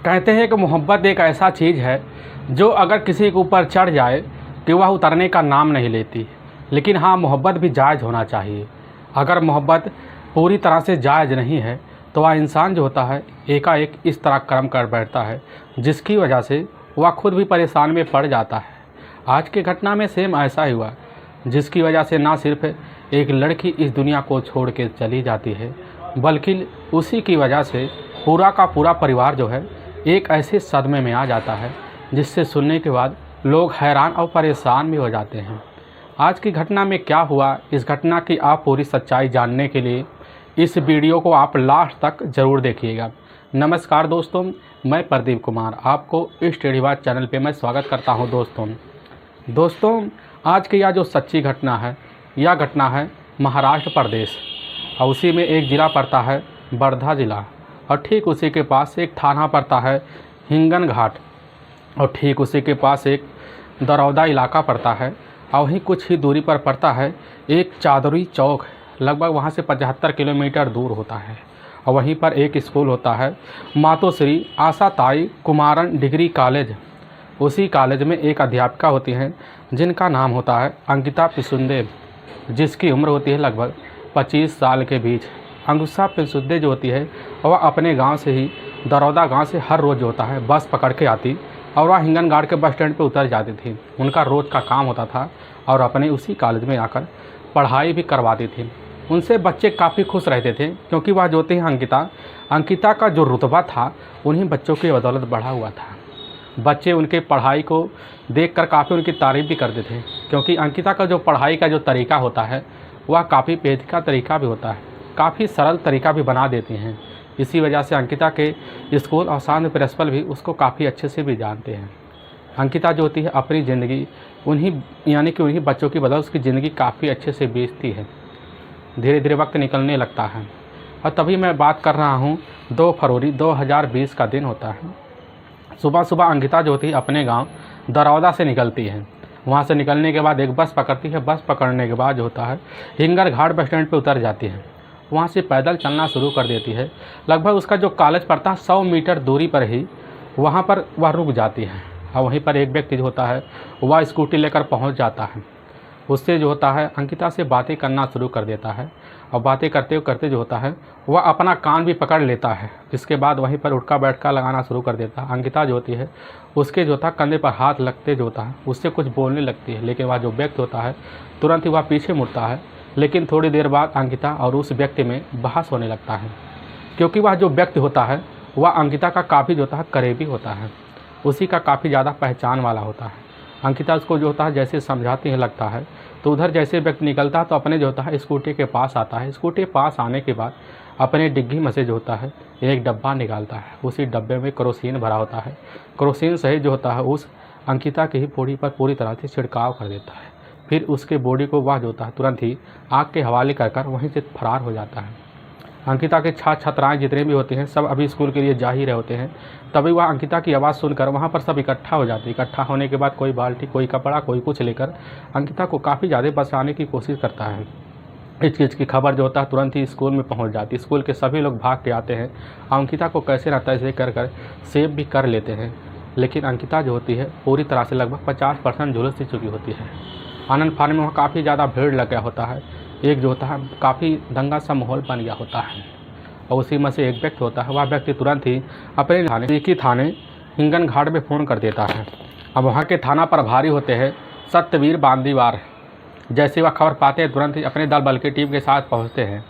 कहते हैं कि मोहब्बत एक ऐसा चीज़ है जो अगर किसी के ऊपर चढ़ जाए कि वह उतरने का नाम नहीं लेती। लेकिन हाँ, मोहब्बत भी जायज़ होना चाहिए। अगर मोहब्बत पूरी तरह से जायज़ नहीं है तो वह इंसान जो होता है एकाएक इस तरह कर्म कर बैठता है जिसकी वजह से वह खुद भी परेशान में पड़ जाता है। आज की घटना में सेम ऐसा ही हुआ, जिसकी वजह से ना सिर्फ एक लड़की इस दुनिया को छोड़ के चली जाती है, बल्कि उसी की वजह से पूरा का पूरा परिवार जो है एक ऐसे सदमे में आ जाता है जिससे सुनने के बाद लोग हैरान और परेशान भी हो जाते हैं। आज की घटना में क्या हुआ, इस घटना की आप पूरी सच्चाई जानने के लिए इस वीडियो को आप लास्ट तक ज़रूर देखिएगा। नमस्कार दोस्तों, मैं प्रदीप कुमार आपको इस टेढ़ीबाज चैनल पे मैं स्वागत करता हूं। दोस्तों आज की यह जो सच्ची घटना है, यह घटना है महाराष्ट्र प्रदेश और उसी में एक ज़िला पड़ता है वर्धा ज़िला और ठीक उसी के पास एक थाना पड़ता है हिंगनघाट और ठीक उसी के पास एक दरौदा इलाका पड़ता है और वहीं कुछ ही दूरी पर पड़ता है एक चादरी चौक, लगभग वहाँ से 75 किलोमीटर दूर होता है। और वहीं पर एक स्कूल होता है मातोश्री आशाताई कुमारन डिग्री कॉलेज। उसी कॉलेज में एक अध्यापिका होती हैं जिनका नाम होता है अंकिता पिसुंदे, जिसकी उम्र होती है लगभग 25 साल के बीच। अंकुशा पिसुंदे जो होती है वह अपने गांव से ही दरौदा गांव से हर रोज़ जो होता है बस पकड़ के आती और वह हिंगनघाट के बस स्टैंड पे उतर जाती थी। उनका रोज़ का काम होता था और अपने उसी कॉलेज में आकर पढ़ाई भी करवाती थी। उनसे बच्चे काफ़ी खुश रहते थे क्योंकि वह जो थी अंकिता का जो रुतबा था उन्हीं बच्चों की बदौलत बढ़ा हुआ था। बच्चे उनके पढ़ाई को देखकर काफ़ी उनकी तारीफ़ भी करते थे क्योंकि अंकिता का जो पढ़ाई का जो तरीका होता है वह काफ़ी पेचीदा तरीका भी होता है, काफ़ी सरल तरीका भी बना देती हैं। इसी वजह से अंकिता के स्कूल और साथ प्रिंसिपल भी उसको काफ़ी अच्छे से भी जानते हैं। अंकिता जो होती है अपनी ज़िंदगी उन्हीं बच्चों की बदौलत उसकी ज़िंदगी काफ़ी अच्छे से बीतती है। धीरे धीरे वक्त निकलने लगता है और तभी मैं बात कर रहा हूँ 2 फरवरी 2020 का दिन होता है। सुबह सुबह अंकिता जो होती है अपने गाँव दरौदा से निकलती है। वहाँ से निकलने के बाद एक बस पकड़ती है। बस पकड़ने के बाद जो होता है हिंगनघाट बस स्टैंड पर उतर जाती है। वहाँ से पैदल चलना शुरू कर देती है। लगभग उसका जो कॉलेज पड़ता है 100 मीटर दूरी पर ही वहाँ पर वह रुक जाती है और वहीं पर एक व्यक्ति जो होता है वह स्कूटी लेकर पहुँच जाता है। उससे जो होता है अंकिता से बातें करना शुरू कर देता है और बातें करते करते जो होता है वह अपना कान भी पकड़ लेता है। इसके बाद वहीं पर उठका बैठका लगाना शुरू कर देता है। अंकिता जो होती है उसके जो था कंधे पर हाथ लगते जो होता है उससे कुछ बोलने लगती है, लेकिन वह जो व्यक्ति होता है तुरंत ही वह पीछे मुड़ता है। लेकिन थोड़ी देर बाद अंकिता और उस व्यक्ति में बहस होने लगता है क्योंकि वह जो व्यक्ति होता है वह अंकिता का काफ़ी जो होता है करीबी होता है, उसी का काफ़ी ज़्यादा पहचान वाला होता है। अंकिता उसको जो होता है जैसे समझाती है लगता है तो उधर जैसे व्यक्ति निकलता है तो अपने जो होता है स्कूटी के पास आता है। स्कूटी के पास आने के बाद अपने डिग्गी में से जो होता है एक डब्बा निकालता है। उसी डब्बे में केरोसिन भरा होता है। केरोसिन सहित जो होता है उस अंकिता की ही बॉडी पर पूरी तरह से छिड़काव कर देता है। फिर उसके बॉडी को वह जो होता है तुरंत ही आग के हवाले कर वहीं से फरार हो जाता है। अंकिता के छात्र छात्राएँ जितने भी होते हैं सब अभी स्कूल के लिए जा ही रहे होते हैं। तभी वह अंकिता की आवाज़ सुनकर वहाँ पर सब इकट्ठा हो जाते हैं। इकट्ठा होने के बाद कोई बाल्टी, कोई कपड़ा, कोई कुछ लेकर अंकिता को काफ़ी ज़्यादा बचाने की कोशिश करता है। इस चीज़ की खबर जो होता है तुरंत ही स्कूल में पहुँच जाती है। स्कूल के सभी लोग भाग के आते हैं। अंकिता को कैसे न तैसे कर सेव भी कर लेते हैं। लेकिन अंकिता जो होती है पूरी तरह से लगभग 50% झुलस ही चुकी होती है। आनंद फान में वहाँ काफ़ी ज़्यादा भीड़ लग गया होता है। एक जो होता है काफ़ी दंगा सा माहौल बन गया होता है और उसी में से एक व्यक्ति होता है वह व्यक्ति तुरंत ही अपने थाने हिंगनघाट में फ़ोन कर देता है। अब वहाँ के थाना प्रभारी होते हैं सत्यवीर बांदीवार। जैसे वह खबर पाते हैं तुरंत ही अपने दल बल की टीम के साथ पहुँचते हैं।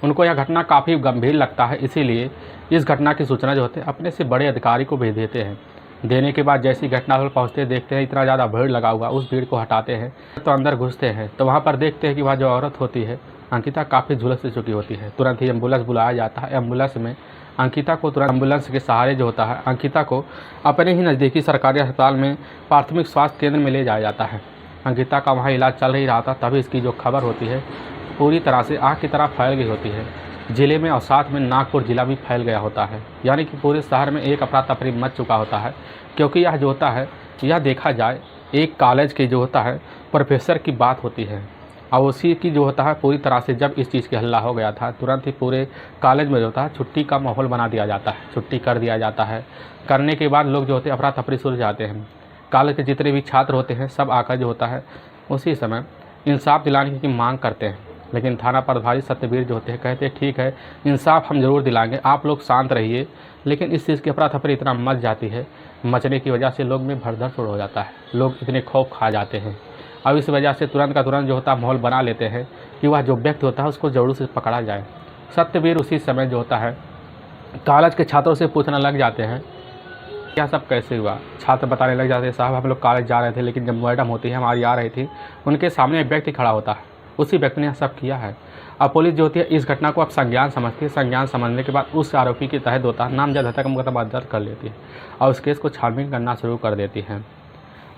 उनको यह घटना काफ़ी गंभीर लगता है, इसीलिए इस घटना की सूचना जो होते हैं अपने से बड़े अधिकारी को भेज देते हैं। देने के बाद जैसी घटनास्थल पहुँचते देखते हैं इतना ज़्यादा भीड़ लगा हुआ, उस भीड़ को हटाते हैं तो अंदर घुसते हैं तो वहाँ पर देखते हैं कि वह जो औरत होती है अंकिता काफ़ी झुलस से चुकी होती है। तुरंत ही एम्बुलेंस बुलाया जाता है। एम्बुलेंस में अंकिता को तुरंत एम्बुलेंस के सहारे जो होता है अंकिता को अपने ही नज़दीकी सरकारी अस्पताल में प्राथमिक स्वास्थ्य केंद्र में ले जाया जाता है। अंकिता का वहाँ इलाज चल ही रहा था तभी इसकी जो खबर होती है पूरी तरह से आग की तरह फैल गई होती है। ज़िले में और साथ में नागपुर ज़िला भी फैल गया होता है, यानी कि पूरे शहर में एक अफरा तफरी मच चुका होता है। क्योंकि यह जो होता है यह देखा जाए एक कॉलेज की जो होता है प्रोफेसर की बात होती है। और उसी की जो होता है पूरी तरह से जब इस चीज़ की हल्ला हो गया था, तुरंत ही पूरे कॉलेज में जो होता है छुट्टी का माहौल बना दिया जाता है, छुट्टी कर दिया जाता है। करने के बाद लोग जो होते हैं अफरा तफरी शुरू जाते हैं। कॉलेज के जितने भी छात्र होते हैं सब आकर जो होता है उसी समय इंसाफ दिलाने की मांग करते हैं। लेकिन थाना प्रभारी सत्यवीर जो होते हैं कहते हैं ठीक है, इंसाफ हम ज़रूर दिलाएंगे, आप लोग शांत रहिए। लेकिन इस चीज़ की अफरा तफरी इतना मच जाती है, मचने की वजह से लोग में भगदड़ शुरू हो जाता है, लोग इतने खौफ खा जाते हैं। अब इस वजह से तुरंत का तुरंत जो होता है माहौल बना लेते हैं कि वह जो व्यक्ति होता है उसको ज़रूर से पकड़ा जाए। सत्यवीर उसी समय जो होता है कॉलेज के छात्रों से पूछने लग जाते हैं क्या सब कैसे हुआ। छात्र बताने लग जाते हैं साहब हम लोग कॉलेज जा रहे थे, लेकिन जब मैडम होती है हमारी आ रही थी, उनके सामने एक व्यक्ति खड़ा होता है, उसी व्यक्ति ने सब किया है। अब पुलिस जो होती है इस घटना को अब संज्ञान समझती है। संज्ञान समझने के बाद उस आरोपी के तहत होता है नामजद हत्या का मुकदमा दर्ज कर लेती है और उस केस को छानबीन करना शुरू कर देती है।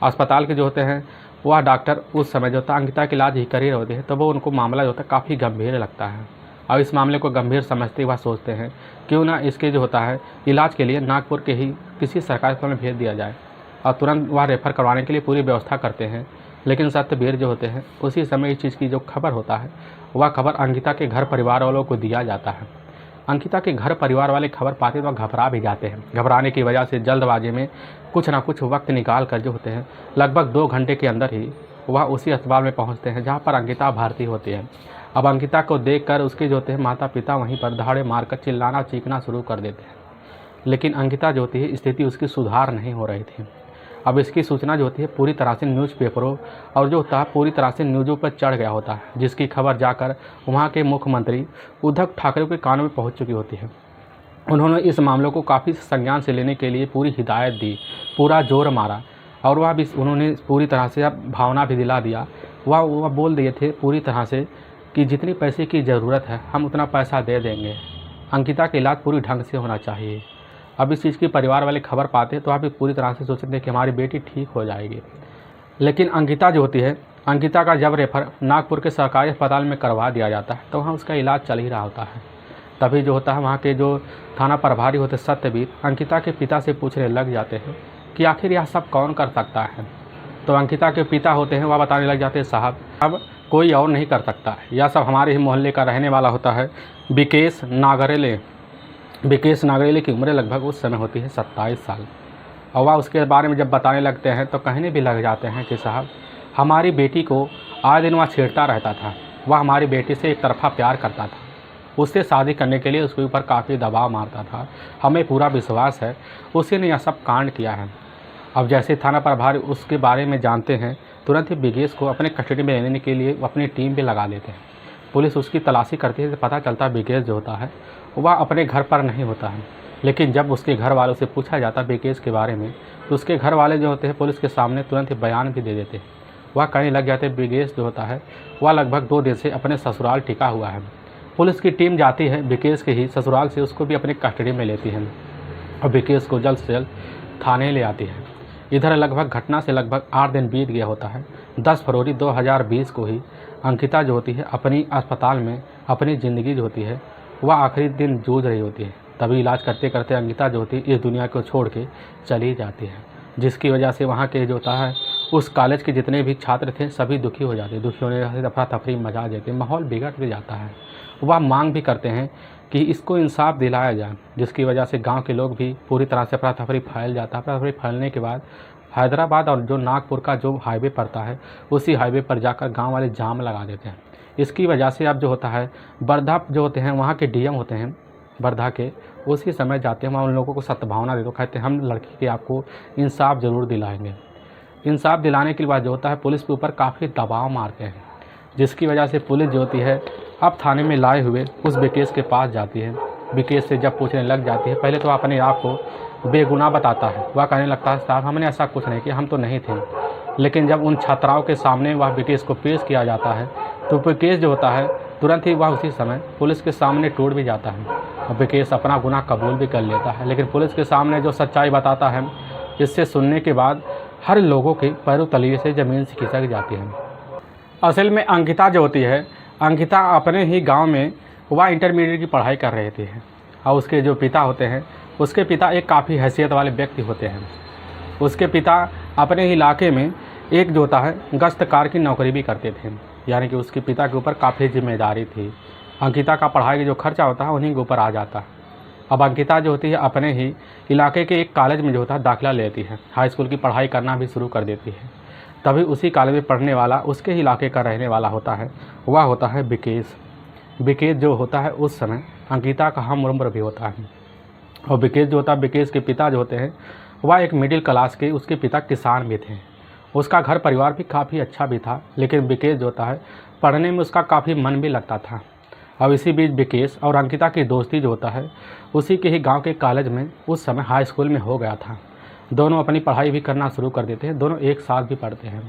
अस्पताल के जो होते हैं वह डॉक्टर उस समय जो होता है अंकिता की इलाज ही कर ही होती है, तो वो उनको मामला जो होता है काफ़ी गंभीर लगता है और इस मामले को गंभीर समझते वह सोचते हैं क्यों ना इसके जो होता है इलाज के लिए नागपुर के ही किसी सरकारी अस्पताल में भेज दिया जाए और तुरंत वह रेफ़र करवाने के लिए पूरी व्यवस्था करते हैं। लेकिन सत्यवीर जो होते हैं उसी समय इस चीज़ की जो खबर होता है वह खबर अंकिता के घर परिवार वालों को दिया जाता है। अंकिता के घर परिवार वाले खबर पाते तो घबरा भी जाते हैं। घबराने की वजह से जल्दबाजी में कुछ ना कुछ वक्त निकाल कर जो होते हैं लगभग 2 घंटे के अंदर ही वह उसी अस्पताल में पहुंचते हैं जहां पर अंकिता भर्ती होती है। अब अंकिता को देखकर उसके जो होते हैं माता पिता वहीं पर दहाड़े मारकर चिल्लाना चीखना शुरू कर देते हैं। लेकिन अंकिता जो होती है स्थिति उसकी सुधार नहीं हो रही थी। अब इसकी सूचना जो होती है पूरी तरह से न्यूज़पेपरों और जो होता है पूरी तरह से न्यूज़ों पर चढ़ गया होता है, जिसकी खबर जाकर वहाँ के मुख्यमंत्री उद्धव ठाकरे के कानों में पहुँच चुकी होती है। उन्होंने इस मामलों को काफ़ी संज्ञान से लेने के लिए पूरी हिदायत दी, पूरा जोर मारा और वह भी उन्होंने पूरी तरह से अब भावना भी दिला दिया। वह बोल दिए थे पूरी तरह से कि जितनी पैसे की ज़रूरत है हम उतना पैसा दे देंगे, अंकिता का इलाज पूरी ढंग से होना चाहिए। अब इस चीज़ की परिवार वाले खबर पाते तो आप भी पूरी तरह से सोचते थे कि हमारी बेटी ठीक हो जाएगी। लेकिन अंकिता जो होती है अंकिता का जब रेफर नागपुर के सरकारी अस्पताल में करवा दिया जाता है तो वहाँ उसका इलाज चल ही रहा होता है। तभी जो होता है वहाँ के जो थाना प्रभारी होते सत्यवीर अंकिता के पिता से पूछने लग जाते हैं कि आखिर यह सब कौन कर सकता है। तो अंकिता के पिता होते हैं वह बताने लग जाते हैं साहब अब कोई और नहीं कर सकता है, यह सब हमारे ही मोहल्ले का रहने वाला होता है विकेश नागरेले की उम्र लगभग उस समय होती है 27 साल। और वह उसके बारे में जब बताने लगते हैं तो कहने भी लग जाते हैं कि साहब हमारी बेटी को आए दिन वह छेड़ता रहता था, वह हमारी बेटी से एक तरफा प्यार करता था, उससे शादी करने के लिए उसके ऊपर काफ़ी दबाव मारता था, हमें पूरा विश्वास है उसी ने यह सब कांड किया है। अब जैसे थाना प्रभारी उसके बारे में जानते हैं तुरंत ही विकेश को अपने कस्टडी में लेने के लिए अपनी टीम भी लगा लेते हैं। पुलिस उसकी तलाशी करती है तो पता चलता है विकेश जो होता है वह अपने घर पर नहीं होता है। लेकिन जब उसके घर वालों से पूछा जाता है विकेश के बारे में तो उसके घर वाले जो होते हैं पुलिस के सामने तुरंत ही बयान भी दे देते हैं। वह कहने लग जाते हैं विकेश जो होता है वह लगभग 2 दिन से अपने ससुराल टिका हुआ है। पुलिस की टीम जाती है विकेश के ही ससुराल से उसको भी अपनी कस्टडी में लेती है और विकेश को जल्द से जल्द थाने ले आती है। इधर लगभग घटना से लगभग 8 दिन बीत गया होता है। 10 फरवरी 2020 को ही अंकिता जो होती है अपनी अस्पताल में अपनी ज़िंदगी जो होती है वह आखिरी दिन जूझ रही होती है। तभी इलाज करते करते अंकिता जो होती है इस दुनिया को छोड़ के चली जाती है, जिसकी वजह से वहाँ के जो होता है उस कॉलेज के जितने भी छात्र थे सभी दुखी हो जाते, दुखी होने से अफरा तफरी मचा देते, माहौल बिगड़ भी जाता है। वह मांग भी करते हैं कि इसको इंसाफ दिलाया जाए, जिसकी वजह से गांव के लोग भी पूरी तरह से अफरा तफरी फैल जाता है। अफरा तफरी फैलने के बाद हैदराबाद और जो नागपुर का जो हाईवे पड़ता है उसी हाईवे पर जाकर गांव वाले जाम लगा देते हैं। इसकी वजह से अब जो होता है वर्धा जो होते हैं वहाँ के डीएम होते हैं वर्धा के, उसी समय जाते हैं वहाँ उन लोगों को सद्भावना देते, कहते हैं हम लड़की के आपको इंसाफ ज़रूर दिलाएंगे। इंसाफ दिलाने के बाद जो होता है पुलिस के ऊपर काफ़ी दबाव मारते हैं, जिसकी वजह से पुलिस जो होती है अब थाने में लाए हुए उस विकेश के पास जाती है। विकेश से जब पूछने लग जाती है पहले तो अपने आप को बेगुनाह बताता है, वह कहने लगता है साहब हमने ऐसा कुछ नहीं किया, हम तो नहीं थे। लेकिन जब उन छात्राओं के सामने वह विकेश को पेश किया जाता है तो विकेश जो होता है तुरंत ही वह उसी समय पुलिस के सामने टूट भी जाता है और विकेश अपना गुनाह कबूल भी कर लेता है। लेकिन पुलिस के सामने जो सच्चाई बताता है इससे सुनने के बाद हर लोगों के पैरों तलिए से ज़मीन से खिसक जाती है। असल में अंकिता जो होती है अंकिता अपने ही गांव में वह इंटरमीडिएट की पढ़ाई कर रहे थे और उसके जो पिता होते हैं उसके पिता एक काफ़ी हैसियत वाले व्यक्ति होते हैं। उसके पिता अपने ही इलाके में एक जो होता है गश्तकार की नौकरी भी करते थे। यानी कि उसके पिता के ऊपर काफ़ी जिम्मेदारी थी। अंकिता का पढ़ाई का जो खर्चा होता है उन्हीं के ऊपर आ जाता है। अब अंकिता जो होती है अपने ही इलाके के एक कॉलेज में जो होता है दाखिला लेती है, हाई स्कूल की पढ़ाई करना भी शुरू कर देती है। तभी उसी कॉलेज में पढ़ने वाला उसके ही इलाके का रहने वाला होता है, वह होता है विकेश। विकेश जो होता है उस समय अंकिता का हम उम्र भी होता है। और विकेश जो होता है, विकेश के पिता जो होते हैं वह एक मिडिल क्लास के, उसके पिता किसान भी थे। उसका घर परिवार भी काफ़ी अच्छा भी था, लेकिन विकेश जो होता है पढ़ने में उसका काफ़ी मन भी लगता था। अब इसी बीच विकेश और अंकिता की दोस्ती जो होता है उसी के ही गांव के कॉलेज में उस समय हाई स्कूल में हो गया था। दोनों अपनी पढ़ाई भी करना शुरू कर देते हैं, दोनों एक साथ भी पढ़ते हैं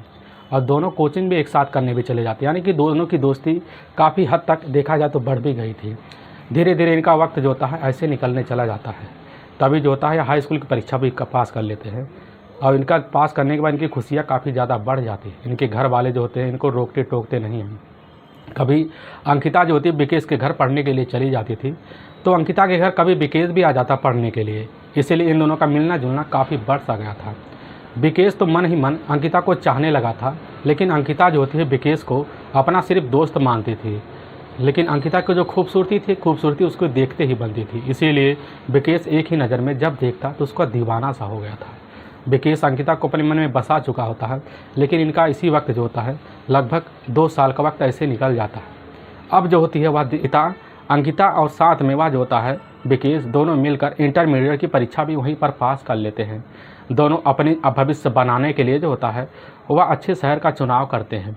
और दोनों कोचिंग भी एक साथ करने भी चले जाते हैं। यानी कि दोनों की दोस्ती काफ़ी हद तक देखा जाए तो बढ़ भी गई थी। धीरे धीरे इनका वक्त जो होता है ऐसे निकलने चला जाता है। तभी जो होता है हाई स्कूल की परीक्षा भी पास कर लेते हैं और इनका पास करने के बाद इनकी खुशियाँ काफ़ी ज़्यादा बढ़ जाती है। इनके घर वाले जो होते हैं इनको रोकते टोकते नहीं हैं। कभी अंकिता जो होती है विकेश के घर पढ़ने के लिए चली जाती थी, तो अंकिता के घर कभी विकेश भी आ जाता पढ़ने के लिए। इसीलिए इन दोनों का मिलना जुलना काफ़ी बढ़ सा गया था। विकेश तो मन ही मन अंकिता को चाहने लगा था, लेकिन अंकिता जो होती है विकेश को अपना सिर्फ दोस्त मानती थी। लेकिन अंकिता की जो खूबसूरती थी, खूबसूरती उसको देखते ही बनती थी। इसीलिए विकेश एक ही नज़र में जब देखता तो उसका दीवाना सा हो गया था। विकेश अंकिता को अपने मन में बसा चुका होता है, लेकिन इनका इसी वक्त जो होता है लगभग 2 साल का वक्त ऐसे निकल जाता है। अब जो होती है वह अंकिता और साथ में वह जो होता है विकेश दोनों मिलकर इंटरमीडिएट की परीक्षा भी वहीं पर पास कर लेते हैं। दोनों अपनी भविष्य बनाने के लिए जो होता है वह अच्छे शहर का चुनाव करते हैं।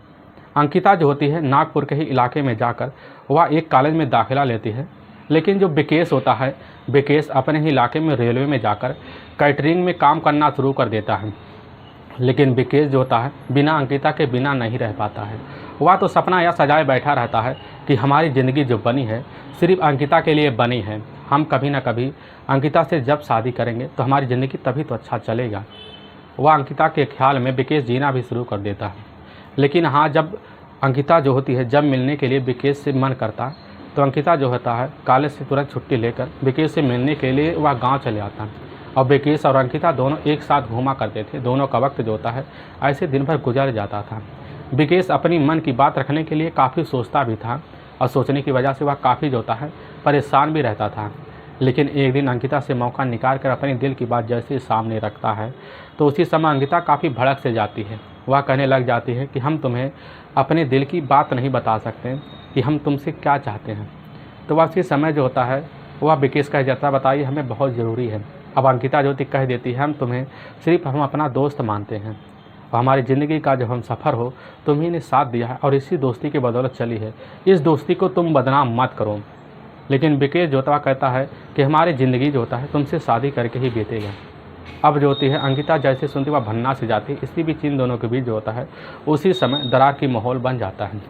अंकिता जो होती है नागपुर के ही इलाके में जाकर वह एक कॉलेज में दाखिला लेती है, लेकिन जो विकेश होता है विकेश अपने ही इलाके में रेलवे में जाकर कैटरिंग में काम करना शुरू कर देता है। लेकिन विकेश जो होता है बिना अंकिता के बिना नहीं रह पाता है। वह तो सपना या सजाए बैठा रहता है कि हमारी ज़िंदगी जो बनी है सिर्फ अंकिता के लिए बनी है। हम कभी ना कभी अंकिता से जब शादी करेंगे तो हमारी ज़िंदगी तभी तो अच्छा चलेगा। वह अंकिता के ख्याल में विकेश जीना भी शुरू कर देता है। लेकिन हाँ, जब अंकिता जो होती है जब मिलने के लिए विकेश से मन करता तो अंकिता जो होता है कॉलेज से तुरंत छुट्टी लेकर विकेश से मिलने के लिए वह गांव चले आता है। और विकेश और अंकिता दोनों एक साथ घूमा करते थे। दोनों का वक्त जो होता है ऐसे दिन भर गुजर जाता था। विकेश अपनी मन की बात रखने के लिए काफ़ी सोचता भी था और सोचने की वजह से वह काफ़ी जो होता है परेशान भी रहता था। लेकिन एक दिन अंकिता से मौका निकाल कर अपने दिल की बात जैसे सामने रखता है तो उसी समय अंकिता काफ़ी भड़क से जाती है। वह कहने लग जाती है कि हम तुम्हें अपने दिल की बात नहीं बता सकते कि हम तुमसे क्या चाहते हैं। तो वह उसी समय जो होता है वह विकेश कह जाता, बताइए हमें बहुत ज़रूरी है। अब अंकिता जो कह देती है हम तुम्हें सिर्फ हम अपना दोस्त मानते हैं और हमारी ज़िंदगी का जब हम सफ़र हो तुम्ही ने साथ दिया है और इसी दोस्ती की बदौलत चली है। इस दोस्ती को तुम बदनाम मत करो। लेकिन विकेश जो होता कहता है कि हमारी ज़िंदगी जो होता है तुमसे शादी करके ही बीतेगा। अब जो होती है अंकिता जैसे सुनती वह भन्ना से जाती है। इसी बीच इन दोनों के बीच जो होता है उसी समय दरार की माहौल बन जाता है।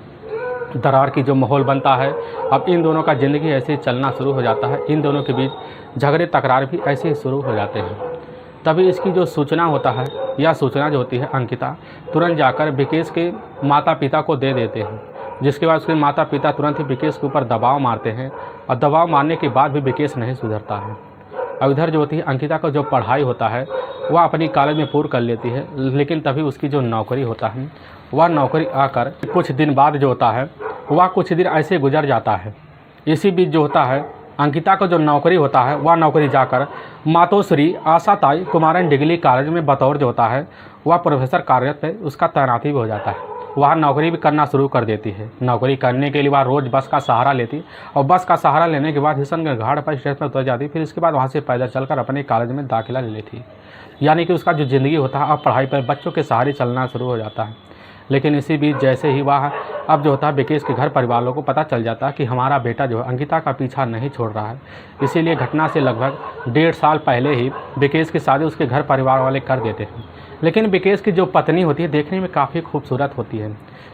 दरार की जो माहौल बनता है अब इन दोनों का ज़िंदगी ऐसे ही चलना शुरू हो जाता है। इन दोनों के बीच झगड़े तकरार भी ऐसे ही शुरू हो जाते हैं। तभी इसकी जो सूचना होता है यह सूचना जो होती है अंकिता तुरंत जाकर विकेश के माता पिता को दे देते हैं, जिसके बाद उसके माता पिता तुरंत ही विकेश के ऊपर दबाव मारते हैं और दबाव मारने के बाद भी विकेश नहीं सुधरता है। और इधर जो होती है अंकिता का जो पढ़ाई होता है वह अपनी कॉलेज में पूर्ण कर लेती है, लेकिन तभी उसकी जो नौकरी होता है वह नौकरी आकर कुछ दिन बाद जो होता है वह कुछ दिन ऐसे गुजर जाता है। इसी बीच जो होता है अंकिता का जो नौकरी होता है वह नौकरी जाकर मातोश्री आशाताई कुमारन डिग्री कॉलेज में बतौर जो होता है वह प्रोफेसर कार्यरत पे उसका तैनाती भी हो जाता है। वह नौकरी भी करना शुरू कर देती है। नौकरी करने के लिए वह रोज़ बस का सहारा लेती और बस का सहारा लेने के बाद किशनगंज घाट पर स्टेशन पर उतर जाती। फिर इसके बाद वहाँ से पैदल चलकर अपने कॉलेज में दाखिला ले लेती। यानी कि उसका जो ज़िंदगी होता है अब पढ़ाई पर बच्चों के सहारे चलना शुरू हो जाता है। लेकिन इसी बीच जैसे ही वह अब जो होता है विकेश के घर परिवार वालों को पता चल जाता है कि हमारा बेटा जो है अंकिता का पीछा नहीं छोड़ रहा है। इसीलिए घटना से लगभग 1.5 साल पहले ही विकेश की शादी उसके घर परिवार वाले कर देते हैं। लेकिन विकेश की जो पत्नी होती है देखने में काफ़ी खूबसूरत होती है,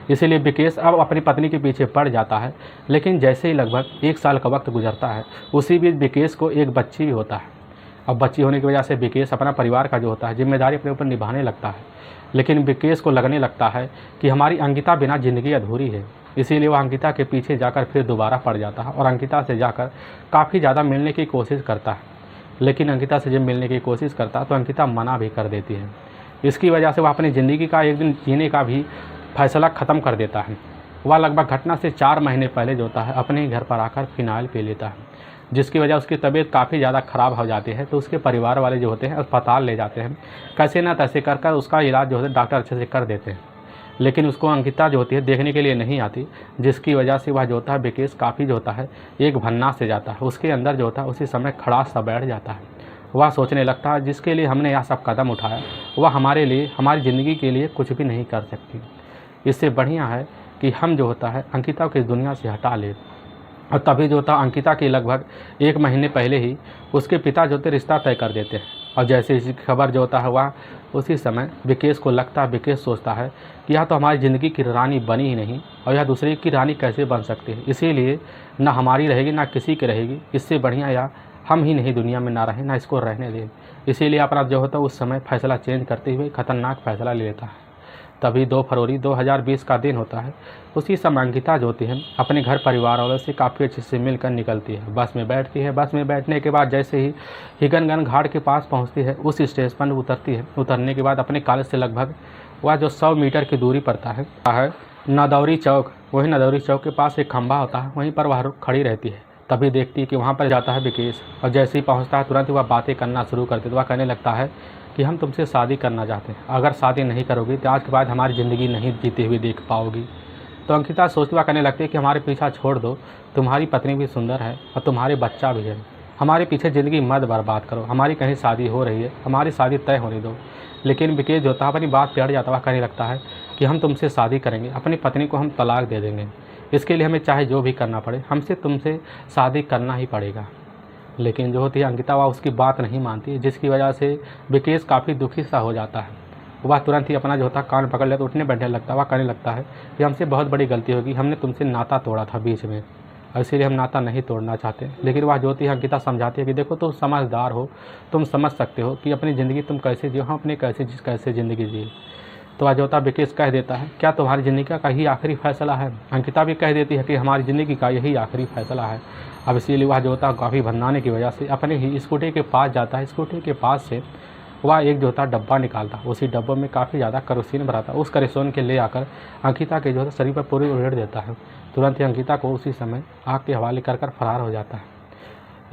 इसीलिए विकेश अब अपनी पत्नी के पीछे पड़ जाता है। लेकिन जैसे ही लगभग 1 साल का वक्त गुजरता है उसी बीच विकेश को एक बच्ची भी होता है। अब बच्ची होने की वजह से विकेश अपना परिवार का जो होता है जिम्मेदारी अपने ऊपर निभाने लगता है। लेकिन विकेश को लगने लगता है कि हमारी अंकिता बिना ज़िंदगी अधूरी है। इसीलिए वह अंकिता के पीछे जाकर फिर दोबारा पड़ जाता है और अंकिता से जाकर काफ़ी ज़्यादा मिलने की कोशिश करता है। लेकिन अंकिता से जब मिलने की कोशिश करता है तो अंकिता मना भी कर देती है। इसकी वजह से वह अपनी ज़िंदगी का एक दिन जीने का भी फैसला ख़त्म कर देता है। वह लगभग घटना से 4 महीने पहले जो होता है अपने ही घर पर आकर फिनाइल पी लेता है, जिसकी वजह उसकी तबीयत काफ़ी ज़्यादा ख़राब हो जाती है। तो उसके परिवार वाले जो होते हैं अस्पताल ले जाते हैं, कैसे ना तैसे कर कर उसका इलाज जो है डॉक्टर अच्छे से कर देते हैं, लेकिन उसको अंकिता जो होती है देखने के लिए नहीं आती, जिसकी वजह से वह जो होता है विकेश काफ़ी जो होता है एक भन्ना से जाता है। उसके अंदर जो होता है उसी समय खड़ास सा बैठ जाता है। वह सोचने लगता है जिसके लिए हमने यह सब कदम उठाया वह हमारे लिए, हमारी ज़िंदगी के लिए कुछ भी नहीं कर सकती। इससे बढ़िया है कि हम जो होता है अंकिता को इस दुनिया से हटा ले। और तभी जो होता अंकिता के लगभग 1 महीने पहले ही उसके पिता जो होते रिश्ता तय कर देते हैं। और जैसे इसकी खबर जो होता है वह उसी समय विकेश को लगता है, विकेश सोचता है कि यह तो हमारी ज़िंदगी की रानी बनी ही नहीं और यह दूसरे की रानी कैसे बन सकती है, इसीलिए ना हमारी रहेगी ना किसी की रहेगी, इससे बढ़िया या हम ही नहीं दुनिया में ना रहें ना इसको रहने दें। इसीलिए अपना जो होता है उस समय फैसला चेंज करते हुए खतरनाक फैसला ले लेता है। तभी 2 फरवरी 2020 का दिन होता है। उसी समय अंकिता जो होती है अपने घर परिवार वालों से काफ़ी अच्छे से मिलकर निकलती है, बस में बैठती है। बस में बैठने के बाद जैसे ही हिगनगंज घाट के पास पहुंचती है उस स्टेशन पर उतरती है। उतरने के बाद अपने कॉलेज से लगभग वह जो 100 मीटर की दूरी पड़ता है नदौरी चौक, वही नदौरी चौक के पास एक खंभा होता है, वहीं पर वह खड़ी रहती है। तभी देखती है कि वहाँ पर जाता है विकेश, और जैसे ही पहुँचता है तुरंत वह बातें करना शुरू करती है। तो वह कहने लगता है कि हम तुमसे शादी करना चाहते हैं, अगर शादी नहीं करोगी तो आज के बाद हमारी ज़िंदगी नहीं जीती हुई देख पाओगी। तो अंकिता सोचती हुआ कहने लगती है कि हमारे पीछा छोड़ दो, तुम्हारी पत्नी भी सुंदर है और तुम्हारे बच्चा भी है, हमारे पीछे ज़िंदगी मत बर्बाद करो, हमारी कहीं शादी हो रही है, हमारी शादी तय होने दो। लेकिन विकेश जो था अपनी बात पे अड़ जाता हुआ कहने लगता है कि हम तुमसे शादी करेंगे, अपनी पत्नी को हम तलाक दे देंगे, इसके लिए हमें चाहे जो भी करना पड़े, हमसे तुमसे शादी करना ही पड़ेगा। लेकिन जो होती है अंकिता वह उसकी बात नहीं मानती, जिसकी वजह से विकेश काफ़ी दुखी सा हो जाता है। वह तुरंत ही अपना जो होता कान पकड़ लेता, उठने बैठने लगता है। वह कहने लगता है कि हमसे बहुत बड़ी गलती होगी, हमने तुमसे नाता तोड़ा था बीच में, और इसीलिए हम नाता नहीं तोड़ना चाहते। लेकिन वह जो होती है अंकिता समझाती है कि देखो तुम समझदार हो, तुम समझ सकते हो कि अपनी ज़िंदगी तुम कैसे जियो, हम अपने कैसे ज़िंदगी जिए। तो वह जो होता विकेश कह देता है क्या तुम्हारी ज़िंदगी का यही आखिरी फ़ैसला है। अंकिता भी कह देती है कि हमारी ज़िंदगी का यही आखिरी फ़ैसला है। अब इसीलिए वह जो होता काफ़ी भंडाने की वजह से अपने ही स्कूटी के पास जाता है। स्कूटी के पास से वह एक जो होता डब्बा निकालता, उसी डब्बे में काफ़ी ज़्यादा केरोसिन भरा था। उस केरोसिन के ले आकर अंकिता के जो है शरीर पर पूरी उड़ेड़ देता है। तुरंत ही अंकिता को उसी समय आग के हवाले कर कर फरार हो जाता है।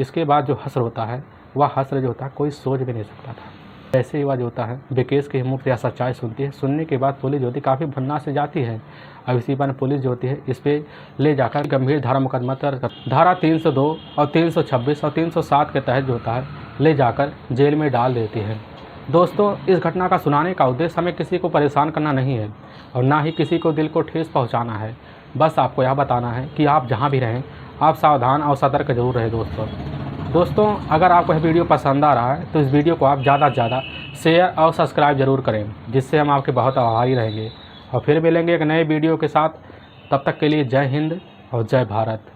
इसके बाद जो हश्र होता है वह हश्र जो होता है कोई सोच भी नहीं सकता था। ऐसे ही वह जो होता है विकेश के मुँह से यह सच्चाई सुनती है। सुनने के बाद पुलिस जो होती काफ़ी भन्ना से जाती है। अब इसी पर पुलिस जो होती है इस पर ले जाकर गंभीर धारा मुकदमा दर्ज, धारा 302 और 326 और 307 के तहत जो होता है ले जाकर जेल में डाल देती है। दोस्तों, इस घटना का सुनाने का उद्देश्य हमें किसी को परेशान करना नहीं है और ना ही किसी को दिल को ठेस पहुंचाना है। बस आपको यह बताना है कि आप जहां भी रहें आप सावधान और सतर्क जरूर रहें। दोस्तों, अगर आपको यह वीडियो पसंद आ रहा है तो इस वीडियो को आप ज़्यादा से ज़्यादा शेयर और सब्सक्राइब जरूर करें, जिससे हम आपके बहुत आभारी रहेंगे। और फिर मिलेंगे एक नए वीडियो के साथ। तब तक के लिए जय हिंद और जय भारत।